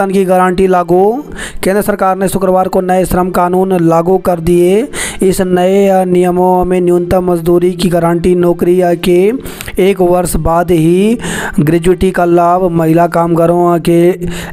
वेतन की गारंटी लागू। केंद्र सरकार ने शुक्रवार को नए श्रम कानून लागू कर दिए। इस नए नियमों में न्यूनतम मजदूरी की गारंटी, नौकरी के 1 वर्ष बाद ही ग्रेजुएटी का लाभ, महिला कामगारों के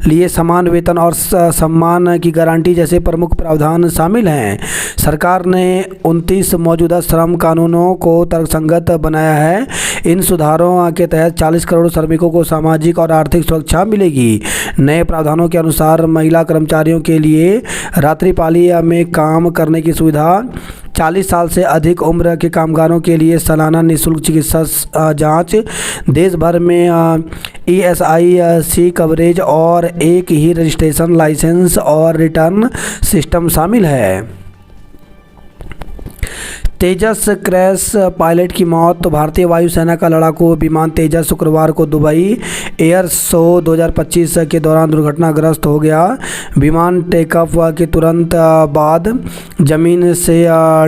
लिए समान वेतन और सम्मान की गारंटी जैसे प्रमुख प्रावधान शामिल हैं। सरकार ने 29 मौजूदा श्रम कानूनों को तर्कसंगत बनाया है। इन सुधारों के तहत 40 करोड़ श्रमिकों को सामाजिक और आर्थिक सुरक्षा मिलेगी। नए प्रावधानों के अनुसार महिला कर्मचारियों के लिए रात्रिपाली में काम करने की सुविधा, 40 साल से अधिक उम्र के कामगारों के लिए सालाना निःशुल्क चिकित्सा जांच, देश भर में ESIC कवरेज और एक ही रजिस्ट्रेशन, लाइसेंस और रिटर्न सिस्टम शामिल है। तेजस क्रैश पायलट की मौत। तो भारतीय वायुसेना का लड़ाकू विमान तेजस शुक्रवार को दुबई एयर शो 2025 के दौरान दुर्घटनाग्रस्त हो गया। विमान टेकऑफ के तुरंत बाद जमीन से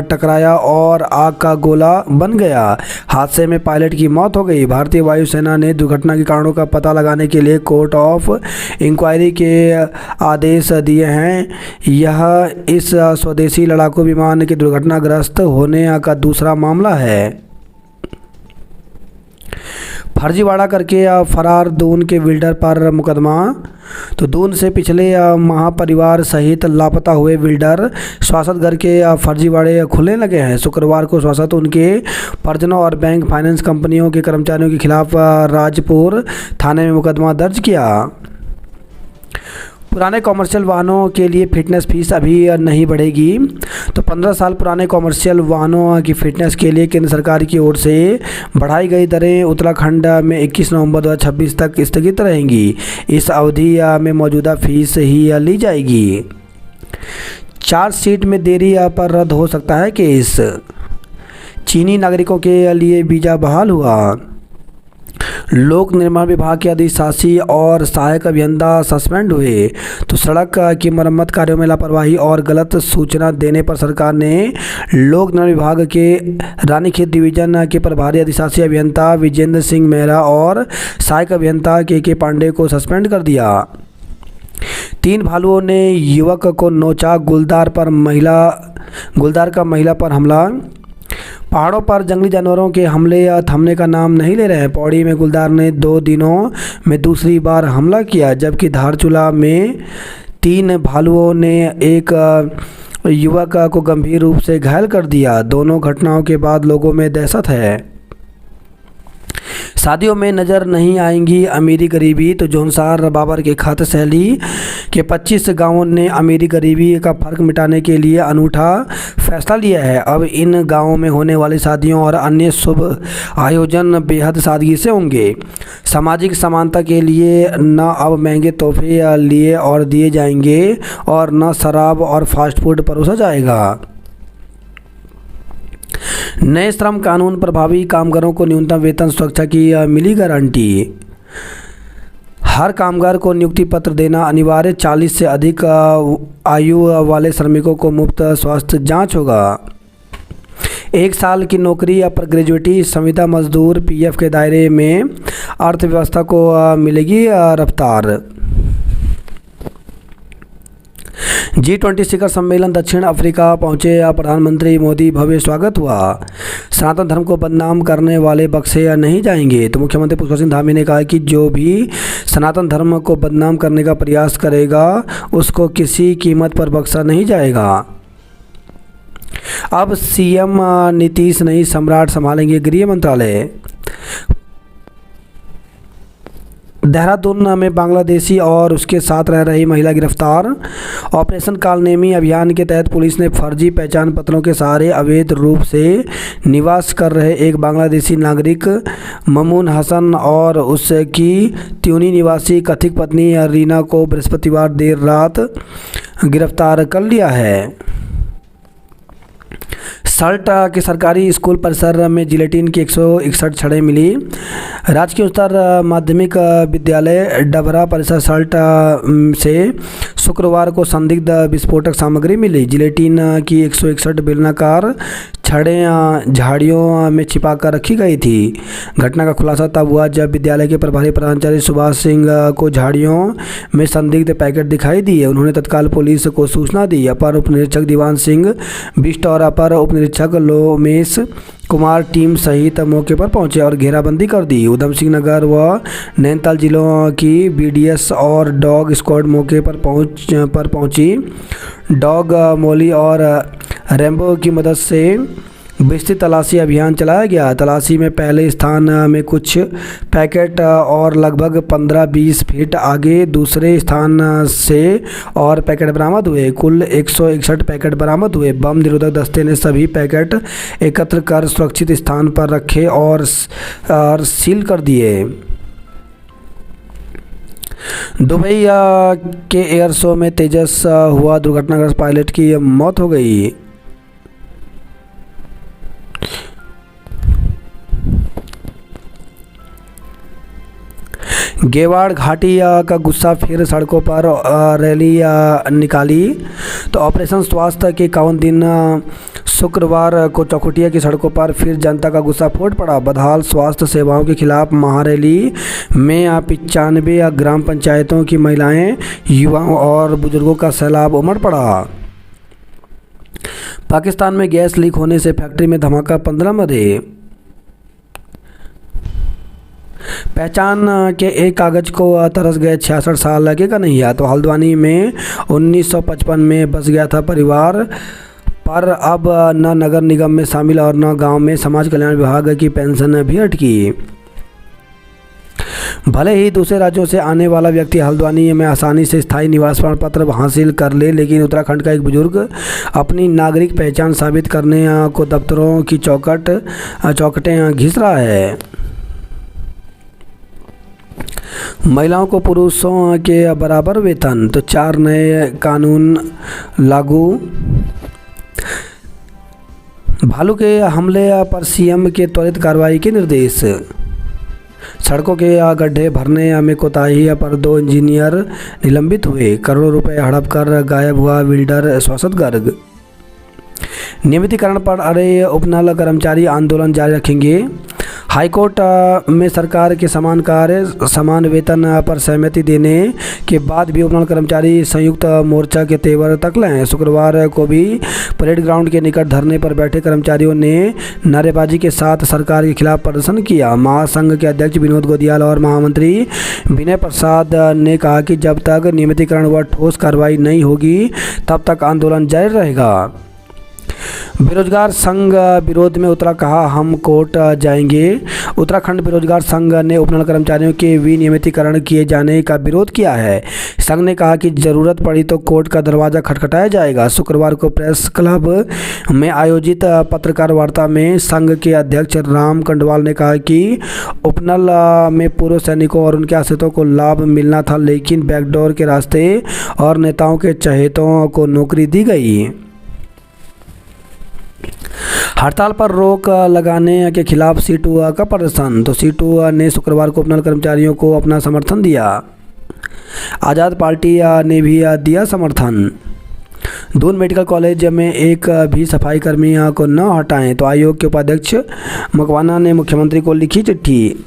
टकराया और आग का गोला बन गया। हादसे में पायलट की मौत हो गई। भारतीय वायुसेना ने दुर्घटना के कारणों का पता लगाने के लिए कोर्ट ऑफ इंक्वायरी के आदेश दिए हैं। यह इस स्वदेशी लड़ाकू विमान के दुर्घटनाग्रस्त होने का दूसरा मामला है। फर्जीवाड़ा करके फरार दून के बिल्डर पर मुकदमा। तो दून से पिछले माह परिवार सहित लापता हुए बिल्डर स्वासत घर के फर्जीवाड़े खुलने लगे हैं। शुक्रवार को स्वासत उनके परिजनों और बैंक फाइनेंस कंपनियों के कर्मचारियों के खिलाफ राजपुर थाने में मुकदमा दर्ज किया। पुराने कॉमर्शियल वाहनों के लिए फिटनेस फीस अभी नहीं बढ़ेगी। तो 15 साल पुराने कॉमर्शियल वाहनों की फिटनेस के लिए केंद्र सरकार की ओर से बढ़ाई गई दरें उत्तराखंड में 21 नवंबर 2026 तक स्थगित रहेंगी। इस अवधि में मौजूदा फीस ही ली जाएगी। चार्जशीट में देरी पर रद्द हो सकता है केस। चीनी नागरिकों के लिए वीज़ा बहाल हुआ। लोक निर्माण विभाग के अधिशासी और सहायक अभियंता सस्पेंड हुए। तो सड़क की मरम्मत कार्यों में लापरवाही और गलत सूचना देने पर सरकार ने लोक निर्माण विभाग के रानीखेत डिवीजन के प्रभारी अधिशासी अभियंता विजेंद्र सिंह मेहरा और सहायक अभियंता के पांडे को सस्पेंड कर दिया। 3 भालुओं ने युवक को नोचा। गुलदार का महिला पर हमला। पहाड़ों पर जंगली जानवरों के हमले या थमने का नाम नहीं ले रहे हैं। पौड़ी में गुलदार ने 2 दिनों में दूसरी बार हमला किया, जबकि धारचूला में 3 भालुओं ने एक युवक को गंभीर रूप से घायल कर दिया। दोनों घटनाओं के बाद लोगों में दहशत है। शादियों में नज़र नहीं आएंगी अमीरी गरीबी। तो जौनसार बाबर के खत शैली के 25 गांवों ने अमीरी गरीबी का फ़र्क मिटाने के लिए अनूठा फैसला लिया है। अब इन गांवों में होने वाली शादियों और अन्य शुभ आयोजन बेहद सादगी से होंगे। सामाजिक समानता के लिए न अब महंगे तोहफे लिए और दिए जाएंगे और न शराब और फास्ट फूड परोसा जाएगा। नए श्रम कानून प्रभावी कामगारों को न्यूनतम वेतन सुरक्षा की मिली गारंटी। हर कामगार को नियुक्ति पत्र देना अनिवार्य। 40 से अधिक आयु वाले श्रमिकों को मुफ्त स्वास्थ्य जांच होगा। 1 साल की नौकरी पर ग्रेजुएटी, संविदा मजदूर, PF के दायरे में अर्थव्यवस्था को मिलेगी रफ्तार। G20 शिखर सम्मेलन दक्षिण अफ्रीका पहुंचे प्रधानमंत्री मोदी, भव्य स्वागत हुआ। सनातन धर्म को बदनाम करने वाले बख्शे नहीं जाएंगे। तो मुख्यमंत्री पुष्कर सिंह धामी ने कहा कि जो भी सनातन धर्म को बदनाम करने का प्रयास करेगा उसको किसी कीमत पर बख्शा नहीं जाएगा। अब CM नीतीश नहीं सम्राट संभालेंगे गृह मंत्रालय। देहरादून में बांग्लादेशी और उसके साथ रह रही महिला गिरफ्तार। ऑपरेशन कालनेमी अभियान के तहत पुलिस ने फर्जी पहचान पत्रों के सहारे अवैध रूप से निवास कर रहे एक बांग्लादेशी नागरिक ममून हसन और उसकी त्यूनी निवासी कथित पत्नी रीना को बृहस्पतिवार देर रात गिरफ्तार कर लिया है। सल्ट के सरकारी स्कूल परिसर में जिलेटिन की 161 छड़ें मिली। राजकीय उच्चतर माध्यमिक विद्यालय डबरा परिसर सल्ट से शुक्रवार को संदिग्ध विस्फोटक सामग्री मिली। जिलेटिन की 161 बेलनाकार छड़ें झाड़ियों में छिपा कर रखी गई थी। घटना का खुलासा तब हुआ जब विद्यालय के प्रभारी प्राचार्य सुभाष सिंह को झाड़ियों में संदिग्ध पैकेट दिखाई दिए। उन्होंने तत्काल पुलिस को सूचना दी। अपर उप निरीक्षक दीवान सिंह बिष्ट और अपर उप निरीक्षक लोमेश कुमार टीम सहित मौके पर पहुंचे और घेराबंदी कर दी। उधम सिंह नगर व नैनीताल जिलों की बीडीएस और डॉग स्क्वाड मौके पर पहुंची। डॉग मोली और रैम्बो की मदद से विस्तृत तलाशी अभियान चलाया गया। तलाशी में पहले स्थान में कुछ पैकेट और लगभग 15-20 फीट आगे दूसरे स्थान से और पैकेट बरामद हुए। कुल 161 पैकेट बरामद हुए। बम निरोधक दस्ते ने सभी पैकेट एकत्र कर सुरक्षित स्थान पर रखे और सील कर दिए। दुबई के एयर शो में तेजस हुआ दुर्घटनाग्रस्त पायलट की मौत हो गई। गेवाड़ घाटी का गुस्सा फिर सड़कों पर रैली निकाली। तो ऑपरेशन स्वास्थ्य के 51 दिन शुक्रवार को चौखुटिया की सड़कों पर फिर जनता का गुस्सा फूट पड़ा। बदहाल स्वास्थ्य सेवाओं के खिलाफ महारैली में 95 ग्राम पंचायतों की महिलाएं, युवाओं और बुजुर्गों का सैलाब उमड़ पड़ा। पाकिस्तान में गैस लीक होने से फैक्ट्री में धमाका, 15 मरे। पहचान के एक कागज को तरस गए 66 साल के कन्हैया। तो हल्द्वानी में 1955 में बस गया था परिवार, पर अब न नगर निगम में शामिल और न गांव में समाज कल्याण विभाग की पेंशन भी अटकी। भले ही दूसरे राज्यों से आने वाला व्यक्ति हल्द्वानी में आसानी से स्थायी निवास प्रमाण पत्र हासिल कर ले, लेकिन उत्तराखंड का एक बुजुर्ग अपनी नागरिक पहचान साबित करने को दफ्तरों की चौखटें घिस रहा है। महिलाओं को पुरुषों के बराबर वेतन। तो 4 नए कानून लागू। भालू के हमले पर सीएम के त्वरित कार्रवाई के निर्देश। सड़कों के गड्ढे भरने में कोताही पर 2 इंजीनियर निलंबित हुए। करोड़ों रुपए हड़प कर गायब हुआ बिल्डर श्वासत गर्ग। नियमितीकरण पर अड़े उपनल कर्मचारी आंदोलन जारी रखेंगे। हाईकोर्ट में सरकार के समान कार्य समान वेतन पर सहमति देने के बाद भी उपनल कर्मचारी संयुक्त मोर्चा के तेवर तक लें। शुक्रवार को भी परेड ग्राउंड के निकट धरने पर बैठे कर्मचारियों ने नारेबाजी के साथ सरकार के खिलाफ प्रदर्शन किया। महासंघ के अध्यक्ष विनोद गोदियाल और महामंत्री विनय प्रसाद ने कहा कि जब तक नियमितीकरण व ठोस कार्रवाई नहीं होगी तब तक आंदोलन जारी रहेगा। बेरोजगार संघ विरोध में उतरा, कहा हम कोर्ट जाएंगे। उत्तराखंड बेरोजगार संघ ने उपनल कर्मचारियों के विनियमितीकरण किए जाने का विरोध किया है। संघ ने कहा कि जरूरत पड़ी तो कोर्ट का दरवाजा खटखटाया जाएगा। शुक्रवार को प्रेस क्लब में आयोजित पत्रकार वार्ता में संघ के अध्यक्ष राम कंडवाल ने कहा कि उपनल में पूर्व सैनिकों और उनके आश्रितों को लाभ मिलना था, लेकिन बैकडोर के रास्ते और नेताओं के चहेतों को नौकरी दी गई। हड़ताल पर रोक लगाने के खिलाफ सीटू का प्रदर्शन। तो सीटू ने शुक्रवार को उपनल कर्मचारियों को अपना समर्थन दिया। आज़ाद पार्टी ने भी दिया समर्थन। दून मेडिकल कॉलेज में एक भी सफाई कर्मी को न हटाएं। तो आयोग के उपाध्यक्ष मकवाना ने मुख्यमंत्री को लिखी चिट्ठी।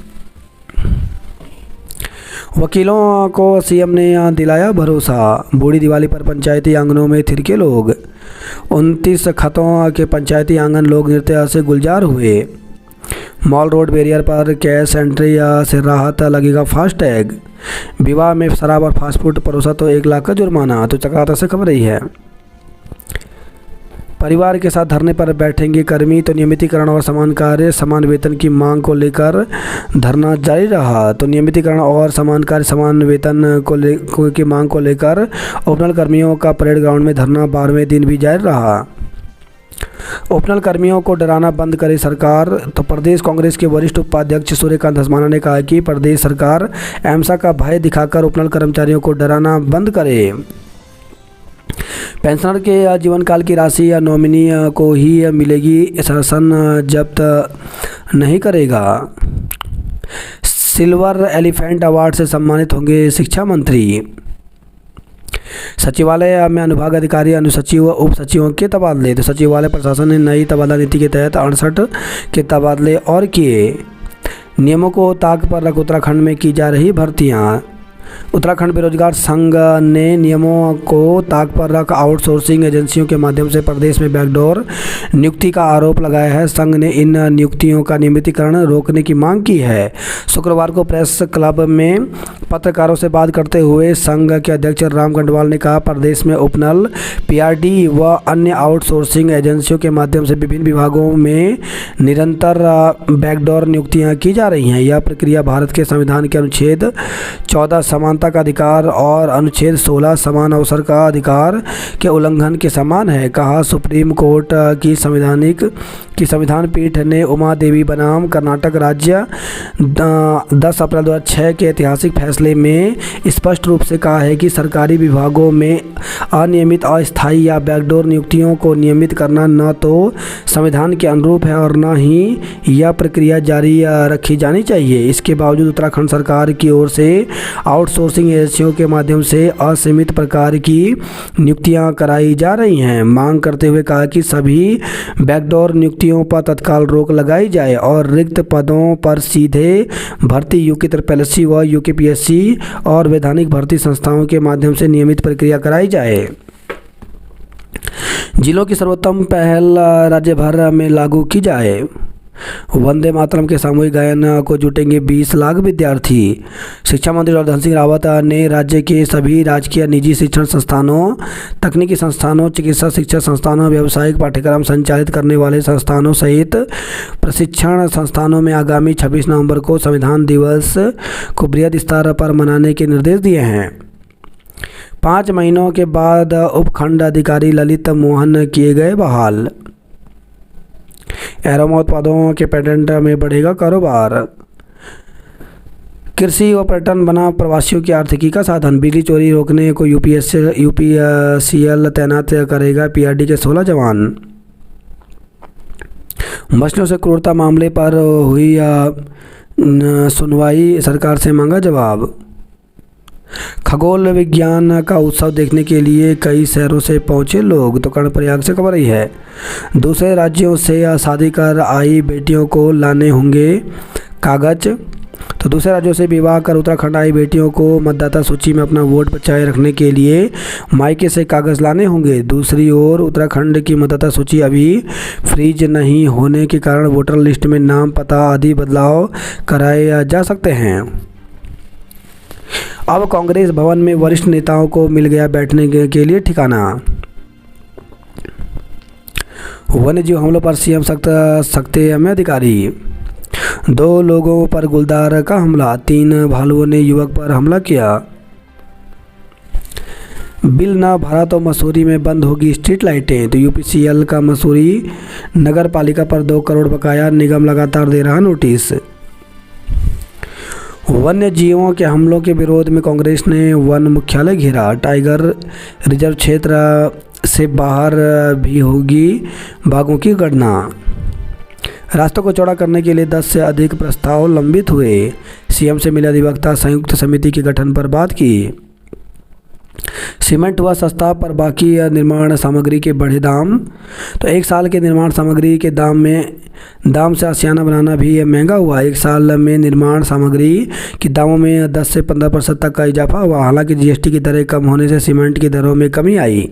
वकीलों को सीएम ने दिलाया भरोसा। बूढ़ी दिवाली पर पंचायती आंगनों में थिरके लोग। 29 खतों के पंचायती आंगन लोग नृत्य से गुलजार हुए। मॉल रोड बैरियर पर कैश एंट्री से राहत, लगेगा फास्टैग। विवाह में शराब और फास्ट फूड परोसा तो 1 लाख का जुर्माना। तो चक्राता से खबर रही है। परिवार के साथ धरने पर बैठेंगे कर्मी। तो नियमितीकरण और समान कार्य समान वेतन की मांग को लेकर धरना जारी रहा। तो नियमितीकरण और समान कार्य समान वेतन की मांग को लेकर उपनल कर्मियों का परेड ग्राउंड में धरना 12वें दिन भी जारी रहा। उपनल कर्मियों को डराना बंद करे सरकार। तो प्रदेश कांग्रेस के वरिष्ठ उपाध्यक्ष सूर्यकांत धस्माना ने कहा कि प्रदेश सरकार एमसा का भय दिखाकर उपनल कर्मचारियों को डराना बंद करे। पेंशनर के जीवन काल की राशि या नॉमिनी को ही मिलेगी, शासन जब्त नहीं करेगा। सिल्वर एलिफेंट अवार्ड से सम्मानित होंगे शिक्षा मंत्री। सचिवालय में अनुभाग अधिकारी, अनुसचिव, उप सचिवों के तबादले। तो सचिवालय प्रशासन ने नई तबादला नीति के तहत 68 के तबादले और किए। नियमों को ताक पर रख उत्तराखंड में की जा रही भर्तियां। उत्तराखंड बेरोजगार संघ ने नियमों को ताक पर रख आउटसोर्सिंग एजेंसियों के माध्यम से प्रदेश में बैकडोर नियुक्ति का आरोप लगाया है। संघ ने इन नियुक्तियों का नियमितीकरण रोकने की मांग की है। शुक्रवार को प्रेस क्लब में पत्रकारों से बात करते हुए संघ के अध्यक्ष राम गढ़वाल ने कहा, प्रदेश में उपनल, पीआरडी व अन्य आउटसोर्सिंग एजेंसियों के माध्यम से विभिन्न विभागों में निरंतर बैकडोर नियुक्तियाँ की जा रही हैं। यह प्रक्रिया भारत के संविधान के अनुच्छेद 14 समानता का अधिकार और अनुच्छेद 16 समान अवसर का अधिकार के उल्लंघन के समान है। कहा, सुप्रीम कोर्ट की संविधान पीठ ने उमा देवी बनाम कर्नाटक राज्य 10 अप्रैल 2006 के ऐतिहासिक फैसले में स्पष्ट रूप से कहा है कि सरकारी विभागों में अनियमित, अस्थायी या बैकडोर नियुक्तियों को नियमित करना न तो संविधान के अनुरूप है और न ही यह प्रक्रिया जारी रखी जानी चाहिए। इसके बावजूद उत्तराखंड सरकार की ओर से आउटसोर्सिंग एजेंसियों के माध्यम से असीमित प्रकार की नियुक्तियां कराई जा रही हैं। मांग करते हुए कहा कि सभी बैकडोर नियुक्तियों पर तत्काल रोक लगाई जाए और रिक्त पदों पर सीधे भर्ती यूके त्रिपलएससी व यूकेपीएससी और वैधानिक भर्ती संस्थाओं के माध्यम से नियमित प्रक्रिया कराई जाए। जिलों की सर्वोत्तम पहल राज्य भर में लागू की जाए। वंदे मातरम के सामूहिक गायन को जुटेंगे 20 लाख विद्यार्थी। शिक्षा मंत्री धन सिंह रावत ने राज्य के सभी राजकीय निजी शिक्षण संस्थानों, तकनीकी संस्थानों, चिकित्सा शिक्षा संस्थानों, व्यावसायिक पाठ्यक्रम संचालित करने वाले संस्थानों सहित प्रशिक्षण संस्थानों में आगामी 26 नवंबर को संविधान दिवस को बृहद स्तर पर मनाने के निर्देश दिए हैं। 5 महीनों के बाद उपखंड अधिकारी ललित मोहन किए गए बहाल। एरोमा उत्पादों के पेटेंट में बढ़ेगा कारोबार। कृषि व पर्यटन बना प्रवासियों की आर्थिकी का साधन। बिजली चोरी रोकने को यूपीसीएल तैनात करेगा पीआरडी के 16 जवान। मछलियों से क्रूरता मामले पर हुई सुनवाई, सरकार से मांगा जवाब। खगोल विज्ञान का उत्सव देखने के लिए कई शहरों से पहुंचे लोग। तो कर्णप्रयाग से खबर आई है। दूसरे राज्यों से शादी कर आई बेटियों को लाने होंगे कागज। तो दूसरे राज्यों से विवाह कर उत्तराखंड आई बेटियों को मतदाता सूची में अपना वोट बचाए रखने के लिए मायके से कागज लाने होंगे। दूसरी ओर उत्तराखंड की मतदाता सूची अभी फ्रीज नहीं होने के कारण वोटर लिस्ट में नाम, पता आदि बदलाव कराए जा सकते हैं। अब कांग्रेस भवन में वरिष्ठ नेताओं को मिल गया बैठने के लिए ठिकाना। वन्यजीव हमलों पर सीएम सख्ते में अधिकारी। 2 लोगों पर गुलदार का हमला। 3 भालुओं ने युवक पर हमला किया। बिल ना भरा तो मसूरी में बंद होगी स्ट्रीट लाइटें। तो यूपीसीएल का मसूरी नगर पालिका पर 2 करोड़ बकाया, निगम लगातार दे रहा नोटिस। वन्य जीवों के हमलों के विरोध में कांग्रेस ने वन मुख्यालय घेरा। टाइगर रिजर्व क्षेत्र से बाहर भी होगी बाघों की गणना। रास्तों को चौड़ा करने के लिए 10 से अधिक प्रस्ताव लंबित हुए। सीएम से मिले अधिवक्ता, संयुक्त समिति के गठन पर बात की। सीमेंट हुआ सस्ता पर बाकी निर्माण सामग्री के बढ़े दाम। तो 1 साल के निर्माण सामग्री के दाम से आशियाना बनाना भी महंगा हुआ। 1 साल में निर्माण सामग्री के दामों में 10 से 15% तक का इजाफा हुआ। हालांकि जीएसटी की दरें कम होने से सीमेंट की दरों में कमी आई।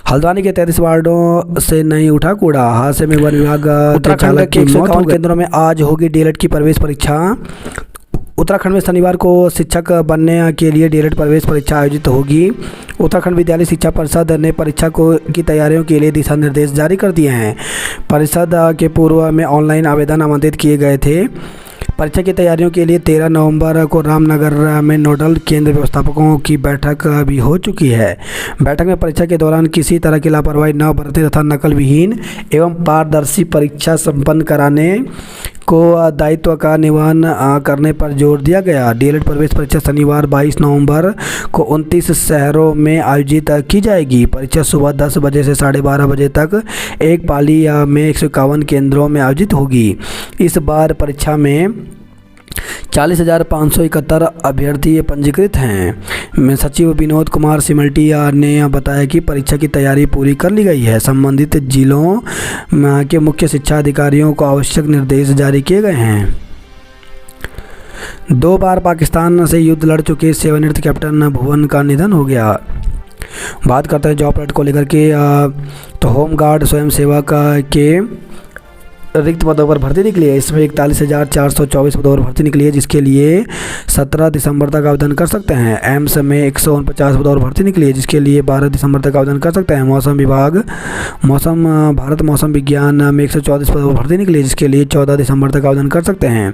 हल्द्वानी के 33 वार्डों से नहीं उठा कूड़ा। हादसे में वन विभाग के चालक की मौत हो गई। केंद्रों में आज होगी डीएलएड की प्रवेश परीक्षा। उत्तराखंड में शनिवार को शिक्षक बनने के लिए डीएलएड प्रवेश परीक्षा आयोजित होगी। उत्तराखंड विद्यालय शिक्षा परिषद ने परीक्षा की तैयारियों के लिए दिशा निर्देश जारी कर दिए हैं। परिषद के पूर्व में ऑनलाइन आवेदन आमंत्रित किए गए थे। परीक्षा की तैयारियों के लिए 13 नवंबर को रामनगर में नोडल केंद्र व्यवस्थापकों की बैठक भी हो चुकी है। बैठक में परीक्षा के दौरान किसी तरह की लापरवाही न बरते तथा नकल विहीन एवं पारदर्शी परीक्षा संपन्न कराने को दायित्व का निर्वहन करने पर जोर दिया गया। डीएलएड प्रवेश परीक्षा शनिवार 22 नवंबर को 29 शहरों में आयोजित की जाएगी। परीक्षा सुबह 10 बजे से 12:30 बजे तक एक पाली में 151 केंद्रों में आयोजित होगी। इस बार परीक्षा में 40,571 अभ्यर्थी पंजीकृत हैं। सचिव विनोद कुमार सिमल्टिया ने बताया कि परीक्षा की तैयारी पूरी कर ली गई है। संबंधित जिलों के मुख्य शिक्षा अधिकारियों को आवश्यक निर्देश जारी किए गए हैं। 2 बार पाकिस्तान से युद्ध लड़ चुके सेवानिवृत्त कैप्टन भुवन का निधन हो गया। बात करते हैं जॉब प्लट को लेकर के, तो होमगार्ड स्वयंसेवक के रिक्त पदों पर भर्ती निकली है। इसमें 41,424 पदों पर भर्ती निकली है, जिसके लिए 17 दिसंबर तक आवेदन कर सकते हैं। एम्स में 149 पदों पर भर्ती निकली है, जिसके लिए 12 दिसंबर तक आवेदन कर सकते हैं। भारत मौसम विज्ञान में 134 पदों पर भर्ती निकली है, जिसके लिए 14 दिसंबर तक आवेदन कर सकते हैं।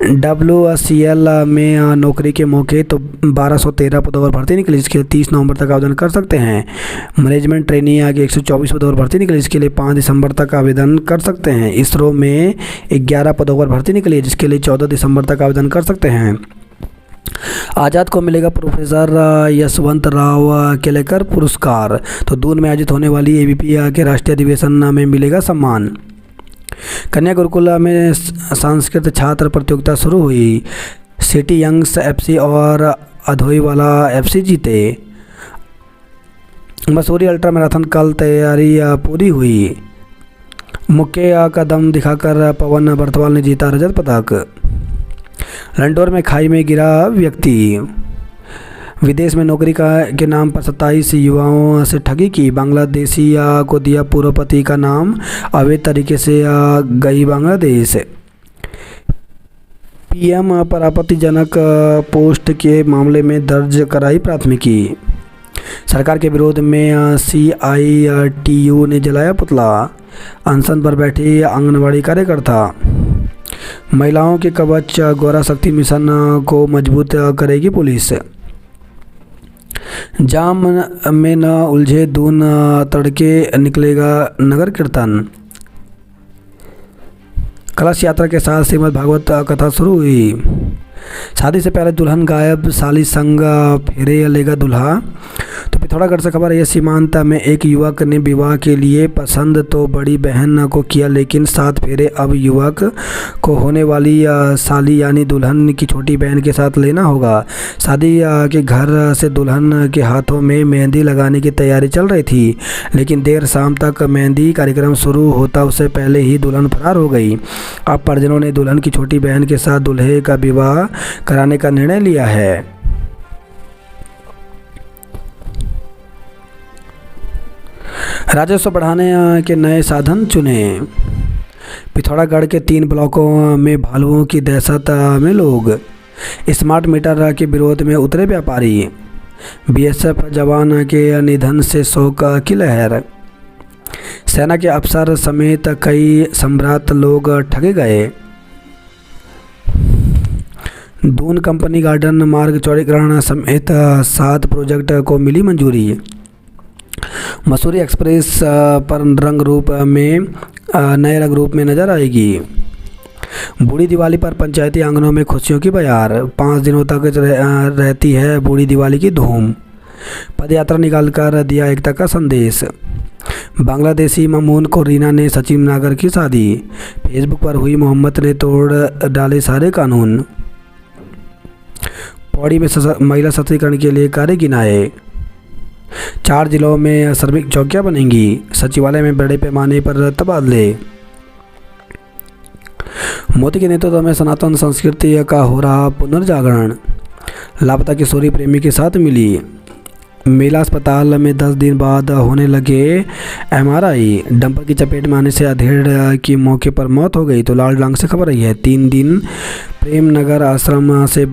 WCL में नौकरी के मौके तो 1213 पदों पर भर्ती निकली, जिसके लिए 30 नवंबर तक आवेदन कर सकते हैं। मैनेजमेंट ट्रेनी आगे 124 पदों पर भर्ती निकली, जिसके लिए 5 दिसंबर तक आवेदन कर सकते हैं। इसरो में 11 पदों पर भर्ती निकली है, जिसके लिए 14 दिसंबर तक आवेदन कर सकते हैं। आज़ाद को मिलेगा प्रोफेसर यशवंत राव केलेकर पुरस्कार। तो दून में आयोजित होने वाली ABP के राष्ट्रीय अधिवेशन में मिलेगा सम्मान। कन्या गुरुकुल में संस्कृत छात्र प्रतियोगिता शुरू हुई। सिटी यंग्स FC और अधोईवाला FC जीते। मसूरी अल्ट्रा मैराथन कल तैयारी पूरी हुई। मुक्के का दम दिखाकर पवन बर्तवाल ने जीता रजत पदक। लंडौर में खाई में गिरा व्यक्ति। विदेश में नौकरी के नाम पर 27 युवाओं से ठगी की। बांग्लादेशी को दिया पूर्व पति का नाम, अवैध तरीके से गई बांग्लादेश। PM पर आपत्तिजनक पोस्ट के मामले में दर्ज कराई प्राथमिकी। सरकार के विरोध में CITU ने जलाया पुतला। अनशन पर बैठे आंगनबाड़ी कार्यकर्ता। महिलाओं के कवच गौरा शक्ति मिशन को मजबूत करेगी पुलिस। जाम में न उलझे दून तड़के निकलेगा नगर कीर्तन। कलश यात्रा के साथ श्रीमद् भागवत कथा शुरू हुई। शादी से पहले दुल्हन गायब, साली संग फेरे लेगा दूल्हा। तो पिथौरागढ़ से खबर है, सीमांत में एक युवक ने विवाह के लिए पसंद तो बड़ी बहन को किया, लेकिन 7 फेरे अब युवक को होने वाली साली यानी दुल्हन की छोटी बहन के साथ लेना होगा। शादी के घर से दुल्हन के हाथों में मेहंदी लगाने की तैयारी चल रही थी, लेकिन देर शाम तक मेहंदी कार्यक्रम शुरू होता उससे पहले ही दुल्हन फरार हो गई। अब परिजनों ने दुल्हन की छोटी बहन के साथ दूल्हे का विवाह कराने का निर्णय लिया है। राजस्व बढ़ाने के नए साधन चुने। पिथौरागढ़ के 3 ब्लॉकों में भालुओं की दहशत में लोग। स्मार्ट मीटर के विरोध में उतरे व्यापारी। BSF जवान के निधन से शोक की लहर। सेना के अफसर समेत कई सम्राट लोग ठगे गए। दून कंपनी गार्डन मार्ग चौड़ीकरण समेत 7 प्रोजेक्ट को मिली मंजूरी। मसूरी एक्सप्रेस पर नए रंग रूप में नजर आएगी। बूढ़ी दिवाली पर पंचायती आंगनों में खुशियों की बयार। 5 दिनों तक रहती है बूढ़ी दिवाली की धूम। पदयात्रा निकालकर दिया एकता का संदेश। बांग्लादेशी मामून को रीना ने सचिन नागर की शादी। फेसबुक पर हुई मोहम्मद ने तोड़ डाले सारे कानून। पौड़ी में महिला सशक्तिकरण के लिए कार्य गिनाए। 4 जिलों में श्रमिक चौकियां बनेंगी। सचिवालय में बड़े पैमाने पर तबादले। मोदी के नेतृत्व में सनातन संस्कृति का हो रहा पुनर्जागरण। लापता किशोरी प्रेमी के साथ मिली। मेला अस्पताल में 10 दिन बाद होने लगे MRI। डंपर की चपेट में आने से अधेड़ की मौके पर मौत हो गई। तो लालडांग से खबर आई है, 3 दिन प्रेम नगर आश्रम से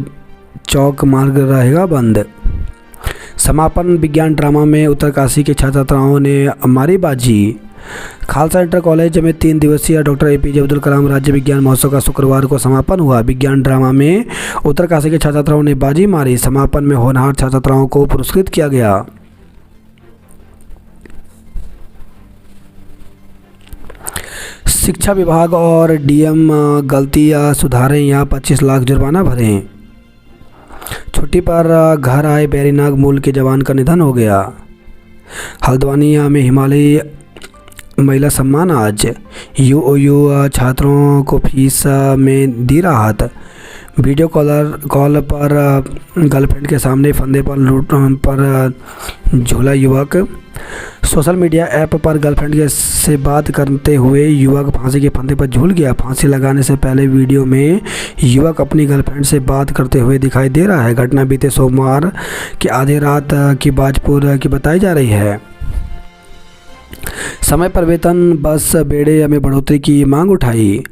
चौक मार्ग रहेगा बंद। समापन विज्ञान ड्रामा में उत्तरकाशी के छात्र छात्राओं ने मारी बाजी। खालसा इंटर कॉलेज में 3 दिवसीय डॉक्टर APJ अब्दुल कलाम राज्य विज्ञान महोत्सव का शुक्रवार को समापन हुआ। विज्ञान ड्रामा में उत्तरकाशी के छात्र छात्राओं ने बाजी मारी। समापन में होनहार छात्र छात्राओं को पुरस्कृत किया गया। शिक्षा विभाग और डीएम गलती सुधारें या 25 लाख जुर्माना भरें। छुट्टी पर घर आए बैरीनाग मूल के जवान का निधन हो गया। हल्द्वानी में हिमालयी महिला सम्मान आज। यूओयू छात्रों को फीस में दी राहत। वीडियो कॉल पर गर्लफ्रेंड के सामने फंदे पर झूला युवक। सोशल मीडिया ऐप पर गर्लफ्रेंड से बात करते हुए युवक फांसी के फंदे पर झूल गया। फांसी लगाने से पहले वीडियो में युवक अपनी गर्लफ्रेंड से बात करते हुए दिखाई दे रहा है। घटना बीते सोमवार की आधी रात की बाजपुर की बताई जा रही है। समय पर वेतन बस बेड़े में बढ़ोतरी की मांग उठाई।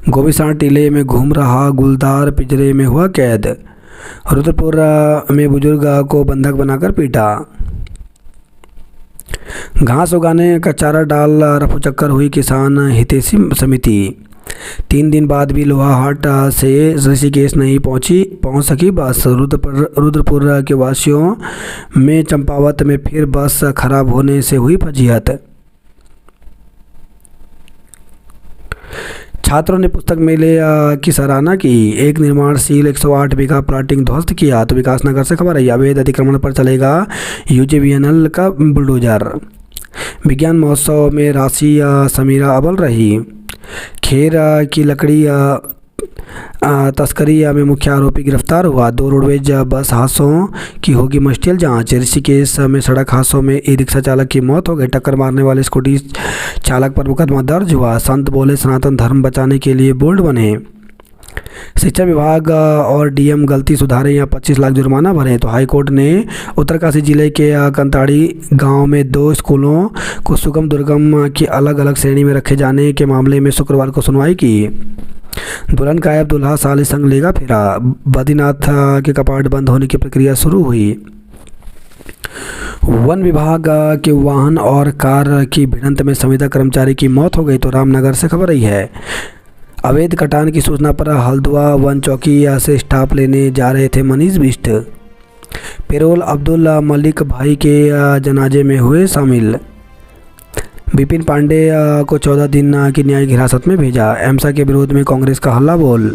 गोविंदसागर टीले में घूम रहा गुलदार पिंजरे में हुआ कैद। रुद्रपुर में बुजुर्ग को बंधक बनाकर पीटा। घास उगाने का चारा डाल रफू चक्कर हुई किसान हितैषी समिति। 3 दिन बाद भी लोहाहाट से ऋषिकेश नहीं पहुंच सकी बस। रुद्रपुर के वासियों में चंपावत में फिर बस खराब होने से हुई फजीहत। छात्रों ने पुस्तक मेले की सराहना की। एक निर्माणशील 108 बीघा प्लाटिंग ध्वस्त किया। तो विकासनगर से खबर है, अवैध अतिक्रमण पर चलेगा यूजीवीएनएल का बुलडोजर। विज्ञान महोत्सव में राशि समीरा अव्वल रही। खेर की लकड़ी तस्करी में मुख्य आरोपी गिरफ्तार हुआ। 2 रोडवेज बस हादसों की होगी मस्टियल जांच। ऋषिकेश में सड़क हादसों में ई रिक्शा चालक की मौत हो गई। टक्कर मारने वाले स्कूटी चालक पर मुकदमा दर्ज हुआ। संत बोले सनातन धर्म बचाने के लिए बोल्ड बने। शिक्षा विभाग और डीएम गलती सुधारें या 25 लाख जुर्माना भरें। तो हाईकोर्ट ने उत्तरकाशी जिले के कंताड़ी गांव में 2 स्कूलों को सुगम दुर्गम की अलग अलग श्रेणी में रखे जाने के मामले में शुक्रवार को सुनवाई की। दुल्हन गायब, दूल्हा साली संग लेगा फेरा। बद्रीनाथ के कपाट बंद होने की प्रक्रिया शुरू हुई। वन विभाग के वाहन और कार की भिड़ंत में संविदा कर्मचारी की मौत हो गई। तो रामनगर से खबर आई है। अवैध कटान की सूचना पर हल्द्वा वन चौकी से स्टाफ लेने जा रहे थे मनीष बिष्ट। पेरोल अब्दुल मलिक भाई के जनाजे में हुए शामिल। विपिन पांडे को 14 दिन की न्यायिक हिरासत में भेजा। एमसा के विरोध में कांग्रेस का हल्ला बोल।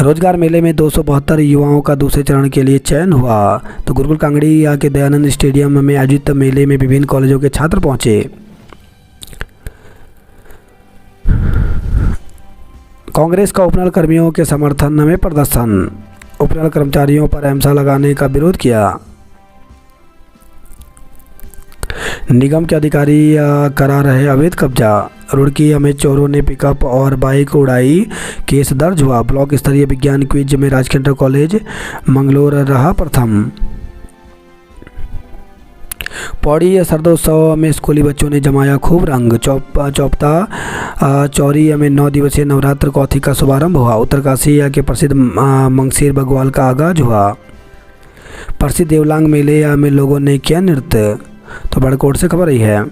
रोजगार मेले में 272 युवाओं का दूसरे चरण के लिए चयन हुआ। तो गुरुकुल कांगड़ी के दयानंद स्टेडियम में आयोजित मेले में विभिन्न कॉलेजों के छात्र पहुंचे। कांग्रेस का उपनल कर्मियों के समर्थन में प्रदर्शन। उपनल कर्मचारियों पर एमसा लगाने का विरोध किया। निगम के अधिकारी करा रहे अवैध कब्जा। रुड़की में चोरों ने पिकअप और बाइक उड़ाई, केस दर्ज हुआ। ब्लॉक स्तरीय विज्ञान क्विज में राजकेंद्र कॉलेज मंगलोर रहा प्रथम। पौड़ी शरदोत्सव में स्कूली बच्चों ने जमाया खूब रंग। चौपता चौरी में 9 दिवसीय नवरात्र कौथी का शुभारंभ हुआ। उत्तरकाशी के प्रसिद्ध मंगसीर बग्वाल का आगाज हुआ। प्रसिद्ध देवलांग मेले में लोगों ने किया नृत्य। तो बड़कोट से खबर आई है।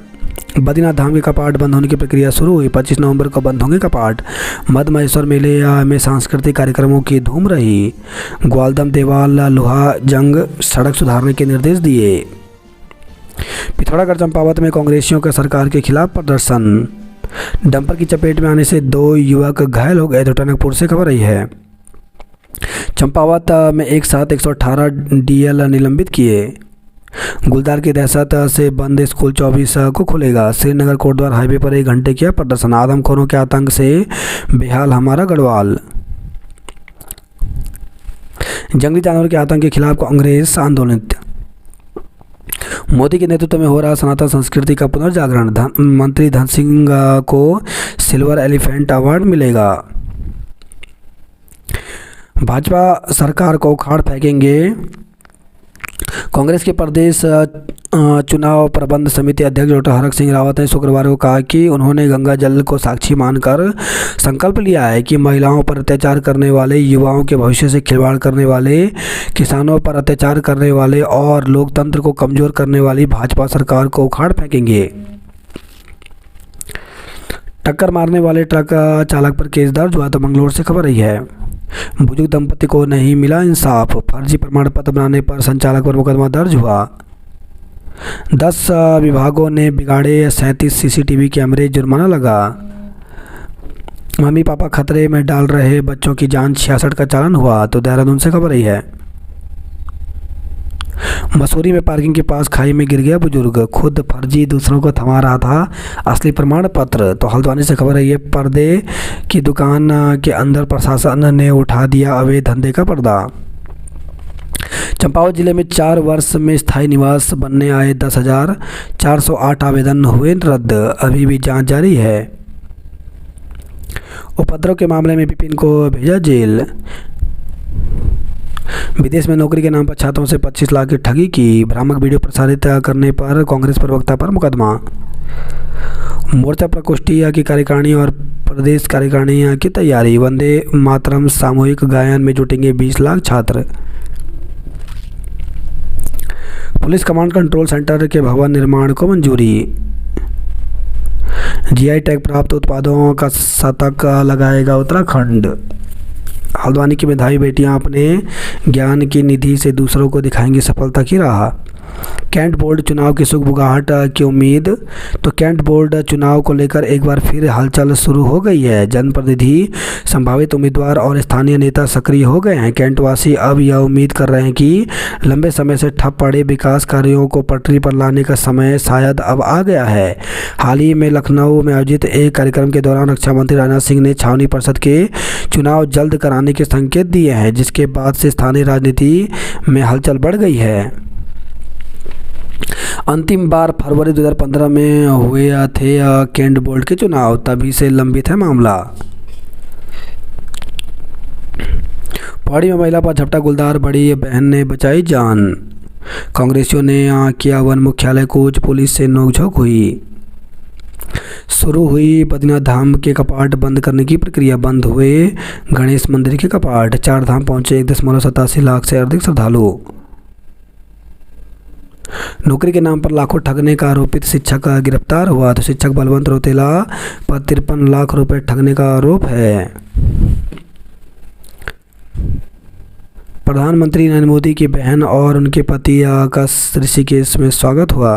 बद्रीनाथ धाम के कपाट बंद होने की प्रक्रिया शुरू हुई। 25 नवंबर को बंद होंगे कपाट। मध्य महेश्वर मेले में सांस्कृतिक कार्यक्रमों की धूम रही। ग्वालदम देवाल लोहा जंग सड़क सुधारने के निर्देश दिए। पिथौरागढ़ चंपावत में कांग्रेसियों का सरकार के खिलाफ प्रदर्शन। डंपर की चपेट में आने से 2 युवक घायल हो गए। तो टनकपुर से खबर आई है। चंपावत में एक साथ 118 डीएल निलंबित किए। गुलदार की दहशत से बंद स्कूल 24 को खुलेगा। श्रीनगर कोटद्वार हाईवे पर 1 घंटे किया प्रदर्शन। आदमखोरों के आतंक से बेहाल हमारा गढ़वाल। जंगली जानवर के आतंक के खिलाफ कांग्रेस आंदोलित। मोदी के नेतृत्व में हो रहा सनातन संस्कृति का पुनर्जागरण। मंत्री धन सिंह को सिल्वर एलिफेंट अवार्ड मिलेगा। भाजपा सरकार को उखाड़ फेंकेंगे। कांग्रेस के प्रदेश चुनाव प्रबंध समिति अध्यक्ष डॉक्टर हरक सिंह रावत ने शुक्रवार को कहा कि उन्होंने गंगा जल को साक्षी मानकर संकल्प लिया है कि महिलाओं पर अत्याचार करने वाले, युवाओं के भविष्य से खिलवाड़ करने वाले, किसानों पर अत्याचार करने वाले और लोकतंत्र को कमजोर करने वाली भाजपा सरकार को उखाड़ फेंकेंगे। टक्कर मारने वाले ट्रक चालक पर केस दर्ज हुआ। तो मंगलोर से खबर आई है। बुजुर्ग दंपति को नहीं मिला इंसाफ। फर्जी प्रमाण पत्र बनाने पर संचालक पर मुकदमा दर्ज हुआ। 10 विभागों ने बिगाड़े 37 CCTV कैमरे, जुर्माना लगा। मम्मी पापा खतरे में डाल रहे बच्चों की जान, 66 का चालान हुआ। तो देहरादून से खबर आई है। मसूरी में पार्किंग के पास खाई में गिर गया बुजुर्ग, खुद फर्जी दूसरों को थमा रहा था असली प्रमाण पत्र। तो हल्द्वानी से खबर है, ये पर्दे की दुकान के अंदर प्रशासन ने उठा दिया अवैध धंधे का पर्दा। चंपावत जिले में 4 वर्ष में स्थायी निवास बनने आए 10,408 आवेदन हुए रद्द, अभी भी जांच जारी है। उपद्रव के मामले में विपिन को भेजा जेल। विदेश में नौकरी के नाम पर छात्रों से 25 लाख की ठगी की, भ्रामक वीडियो प्रसारित करने पर कांग्रेस प्रवक्ता पर मुकदमा। मोर्चा प्रकोष्ठी की कार्यकारिणी और प्रदेश कार्यकारिणी की तैयारी, वंदे मातरम सामूहिक गायन में जुटेंगे 20 लाख छात्र। पुलिस कमांड कंट्रोल सेंटर के भवन निर्माण को मंजूरी। GI टैग प्राप्त उत्पादों का शतक लगाएगा उत्तराखंड। हल्द्वानी की मेधावी बेटियां अपने ज्ञान की निधि से दूसरों को दिखाएंगी सफलता की राह। कैंट बोर्ड चुनाव की सुगबुगाहट की उम्मीद। तो कैंट बोर्ड चुनाव को लेकर एक बार फिर हलचल शुरू हो गई है। जनप्रतिनिधि, संभावित उम्मीदवार और स्थानीय नेता सक्रिय हो गए हैं। कैंटवासी अब यह उम्मीद कर रहे हैं कि लंबे समय से ठप पड़े विकास कार्यों को पटरी पर लाने का समय शायद अब आ गया है। हाल ही में लखनऊ में आयोजित एक कार्यक्रम के दौरान रक्षा मंत्री राजनाथ सिंह ने छावनी परिषद के चुनाव जल्द कराने के संकेत दिए हैं, जिसके बाद से स्थानीय राजनीति में हलचल बढ़ गई है। अंतिम बार फरवरी 2015 में हुए थे कैंट बोर्ड के चुनाव, तभी से लंबित है मामला। पौड़ी में महिला पर झपटा गुलदार, बड़ी बहन ने बचाई जान। कांग्रेसियों ने किया वन मुख्यालय कूच, पुलिस से नोकझोंक हुई। शुरू हुई बद्रीनाथ धाम के कपाट बंद करने की प्रक्रिया, बंद हुए गणेश मंदिर के कपाट। 4 धाम पहुंचे 1.87 लाख से अधिक श्रद्धालु। नौकरी के नाम पर लाखों ठगने का आरोपित शिक्षक गिरफ्तार हुआ। तो शिक्षक बलवंत रोतेला पर 53 लाख रुपए ठगने का आरोप है। प्रधानमंत्री नरेंद्र मोदी की बहन और उनके पति का ऋषिकेश में स्वागत हुआ।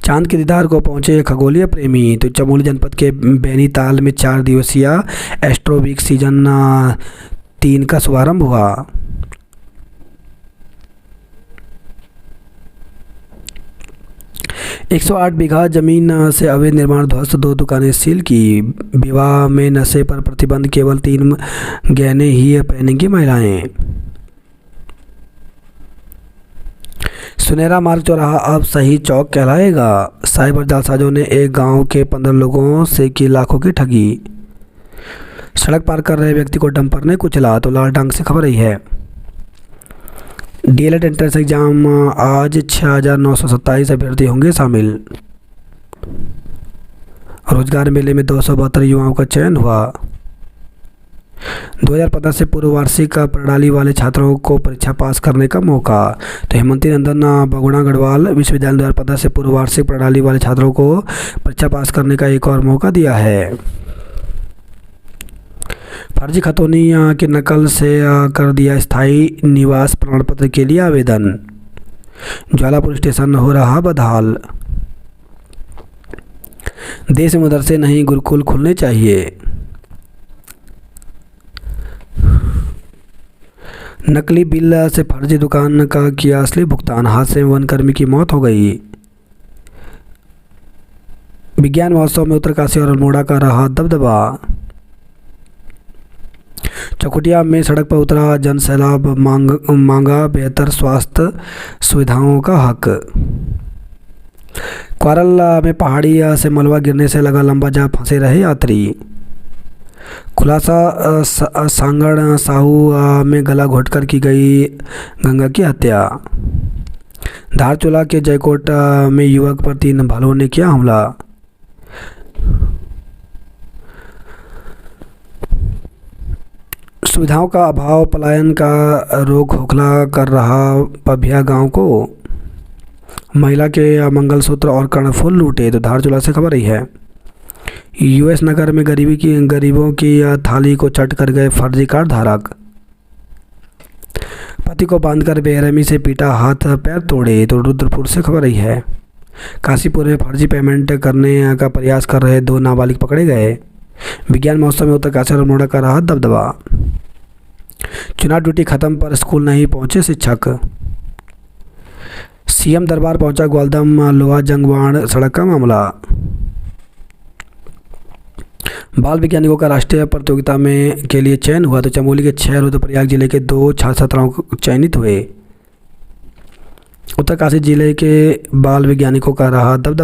चांद के दीदार को पहुंचे खगोलीय प्रेमी। तो चमोली जनपद के बैनीताल में 4 दिवसीय एस्ट्रो वीक सीजन 3 का शुभारंभ हुआ। 108 बीघा जमीन से अवैध निर्माण ध्वस्त, 2 दुकानें सील की। विवाह में नशे पर प्रतिबंध, केवल 3 गहने ही पहनेंगी महिलाएं। सुनहरा मार्ग चौराहा अब सही चौक कहलाएगा। साइबर जालसाजों ने एक गांव के 15 लोगों से की लाखों की ठगी। सड़क पार कर रहे व्यक्ति को डंपर ने कुचला। तो लालडांग से खबर आई है। DLED एंट्रेंस एग्जाम आज 6,927 अभ्यर्थी होंगे शामिल। रोजगार मेले में 272 युवाओं का चयन हुआ। 2015 से पूर्व वार्षिक प्रणाली वाले छात्रों को परीक्षा पास करने का मौका। तो हेमंती नंदन बगुणा गढ़वाल विश्वविद्यालय 2015 से पूर्व वार्षिक प्रणाली वाले छात्रों को परीक्षा पास करने का एक और मौका दिया है। फर्जी खतौनी के नकल से कर दिया स्थायी निवास प्रमाण पत्र के लिए आवेदन। ज्वालापुर स्टेशन हो रहा बदहाल। देश में मदरसे नहीं गुरुकुल खुलने चाहिए। नकली बिल से फर्जी दुकान का किया असली भुगतान, हादसे में वनकर्मी की मौत हो गई। विज्ञान महोत्सव में उत्तरकाशी और अल्मोड़ा का रहा दबदबा। चकुटिया में सड़क पर उतरा जन सैलाब, मांगा बेहतर स्वास्थ्य सुविधाओं का हक। क्वारल में पहाड़ी से मलबा गिरने से लगा लंबा जाम, फंसे रहे यात्री। खुलासा सांगड़ साहू में गला घोटकर की गई गंगा की हत्या। धारचूला के जयकोट में युवक पर 3 भालुओं ने किया हमला। सुविधाओं का अभाव, पलायन का रोग खोखला कर रहा पभिया गांव को। महिला के मंगलसूत्र और कर्णफूल लूटे। तो धारचूला से खबर आई है। US नगर में गरीबों की थाली को चट कर गए फर्जी कार्ड धारक। पति को बांधकर बेरहमी से पीटा, हाथ पैर तोड़े। तो रुद्रपुर से खबर आई है। काशीपुर में फर्जी पेमेंट करने का प्रयास कर रहे 2 नाबालिग पकड़े गए। विज्ञान महोत्सव में उत्तरकाशी और अल्मोड़ा का रहा दबदबा। चुनाव ड्यूटी खत्म पर स्कूल नहीं पहुंचे शिक्षक। सीएम दरबार पहुंचा ग्वालदम लोहा जंगवाड़ सड़क का मामला। बाल वैज्ञानिकों का राष्ट्रीय प्रतियोगिता में के लिए चयन हुआ। तो चमोली के 6, रुद्रप्रयाग जिले के 2 छात्र छात्राओं चयनित हुए। उत्तरकाशी जिले के बाल वैज्ञानिकों का रहा दबदबा।